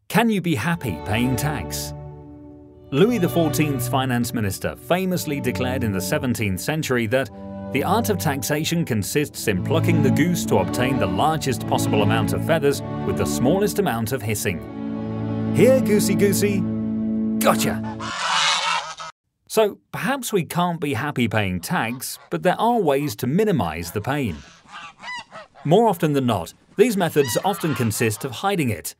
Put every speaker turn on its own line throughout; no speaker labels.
Can you be happy paying tax? Louis XIV's finance minister famously declared in the 17th century that the art of taxation consists in plucking the goose to obtain the largest possible amount of feathers with the smallest amount of hissing. Here, goosey goosey, gotcha! So perhaps we can't be happy paying tax, but there are ways to minimize the pain. More often than not, these methods often consist of hiding it.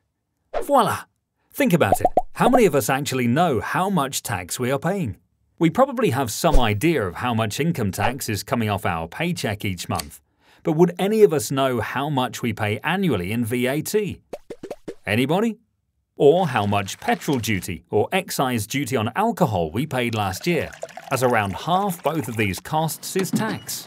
Voila! Think about it. How many of us actually know how much tax we are paying? We probably have some idea of how much income tax is coming off our paycheck each month. But would any of us know how much we pay annually in VAT? Anybody? Or how much petrol duty or excise duty on alcohol we paid last year, as around half both of these costs is tax.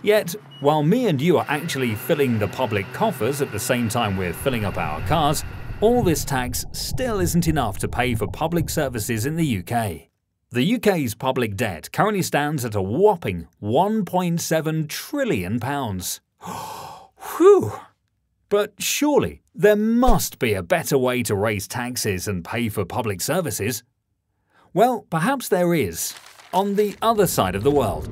Yet, while me and you are actually filling the public coffers at the same time we're filling up our cars, all this tax still isn't enough to pay for public services in the UK. The UK's public debt currently stands at a whopping £1.7 trillion. Whew! But surely there must be a better way to raise taxes and pay for public services. Well, perhaps there is, on the other side of the world.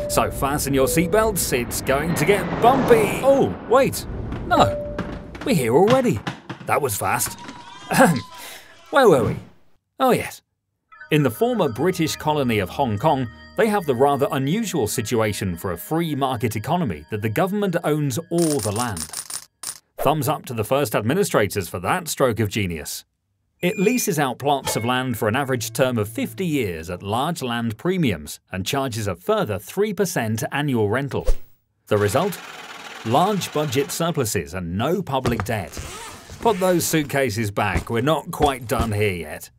So fasten your seatbelts, it's going to get bumpy. Oh, wait, no, we're here already. That was fast. Where were we? Oh yes. In the former British colony of Hong Kong, they have the rather unusual situation for a free market economy that the government owns all the land. Thumbs up to the first administrators for that stroke of genius. It leases out plots of land for an average term of 50 years at large land premiums and charges a further 3% annual rental. The result? Large budget surpluses and no public debt. Put those suitcases back, we're not quite done here yet.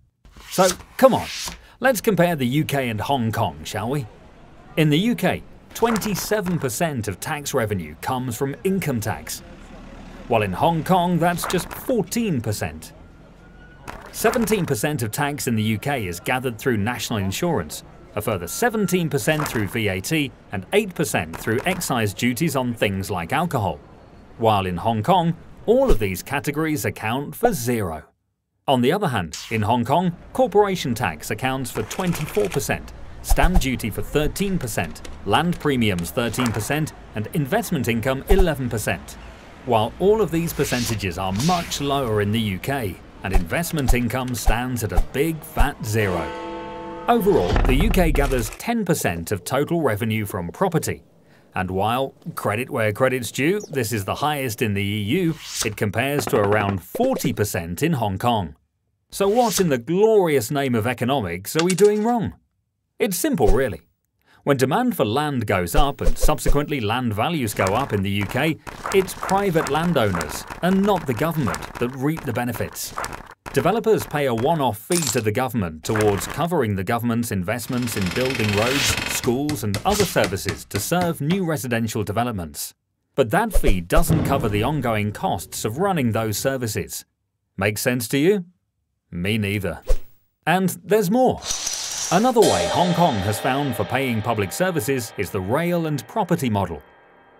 So, come on, let's compare the UK and Hong Kong, shall we? In the UK, 27% of tax revenue comes from income tax, while in Hong Kong that's just 14%. 17% of tax in the UK is gathered through national insurance, a further 17% through VAT and 8% through excise duties on things like alcohol, while in Hong Kong, all of these categories account for 0. On the other hand, in Hong Kong, corporation tax accounts for 24%, stamp duty for 13%, land premiums 13%, and investment income 11%. While all of these percentages are much lower in the UK, and investment income stands at a big fat 0. Overall, the UK gathers 10% of total revenue from property. And while, credit where credit's due, this is the highest in the EU, it compares to around 40% in Hong Kong. So what in the glorious name of economics are we doing wrong? It's simple, really. When demand for land goes up and subsequently land values go up in the UK, it's private landowners, and not the government, that reap the benefits. Developers pay a one-off fee to the government towards covering the government's investments in building roads, schools and other services to serve new residential developments. But that fee doesn't cover the ongoing costs of running those services. Make sense to you? Me neither. And there's more. Another way Hong Kong has found for paying public services is the rail and property model.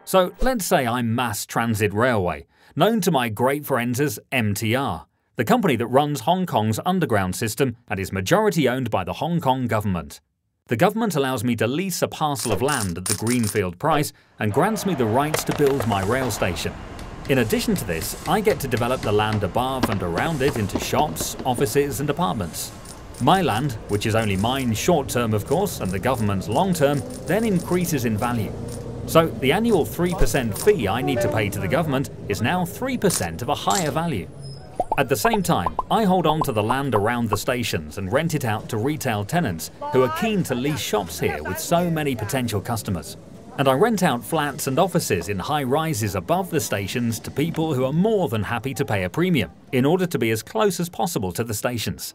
So let's say I'm Mass Transit Railway, known to my great friends as MTR, the company that runs Hong Kong's underground system and is majority owned by the Hong Kong government. The government allows me to lease a parcel of land at the greenfield price and grants me the rights to build my rail station. In addition to this, I get to develop the land above and around it into shops, offices and apartments. My land, which is only mine short-term of course, and the government's long-term, then increases in value. So the annual 3% fee I need to pay to the government is now 3% of a higher value. At the same time, I hold on to the land around the stations and rent it out to retail tenants who are keen to lease shops here with so many potential customers. And I rent out flats and offices in high rises above the stations to people who are more than happy to pay a premium in order to be as close as possible to the stations.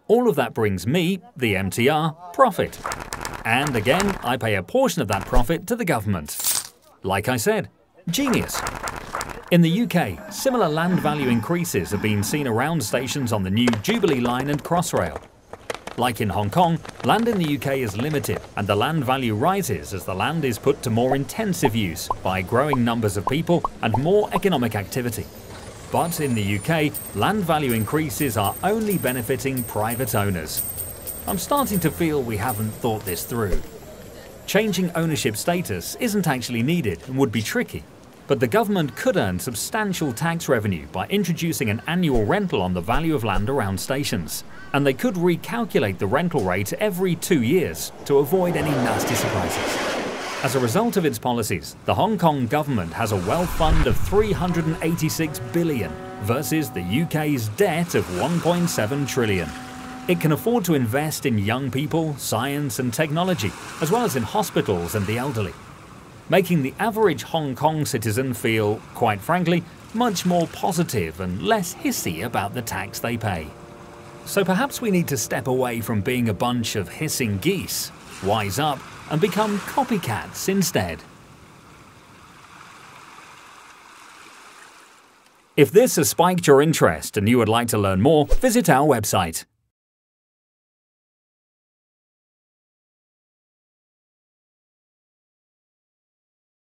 All of that brings me, the MTR, profit. And again, I pay a portion of that profit to the government. Like I said, genius. In the UK, similar land value increases have been seen around stations on the new Jubilee Line and Crossrail. Like in Hong Kong, land in the UK is limited and the land value rises as the land is put to more intensive use by growing numbers of people and more economic activity. But in the UK, land value increases are only benefiting private owners. I'm starting to feel we haven't thought this through. Changing ownership status isn't actually needed and would be tricky, but the government could earn substantial tax revenue by introducing an annual rental on the value of land around stations. And they could recalculate the rental rate every 2 years to avoid any nasty surprises. As a result of its policies, the Hong Kong government has a wealth fund of $386 billion versus the UK's debt of $1.7 trillion. It can afford to invest in young people, science and technology, as well as in hospitals and the elderly, making the average Hong Kong citizen feel, quite frankly, much more positive and less hissy about the tax they pay. So perhaps we need to step away from being a bunch of hissing geese, wise up, and become copycats instead. If this has spiked your interest and you would like to learn more, visit our website.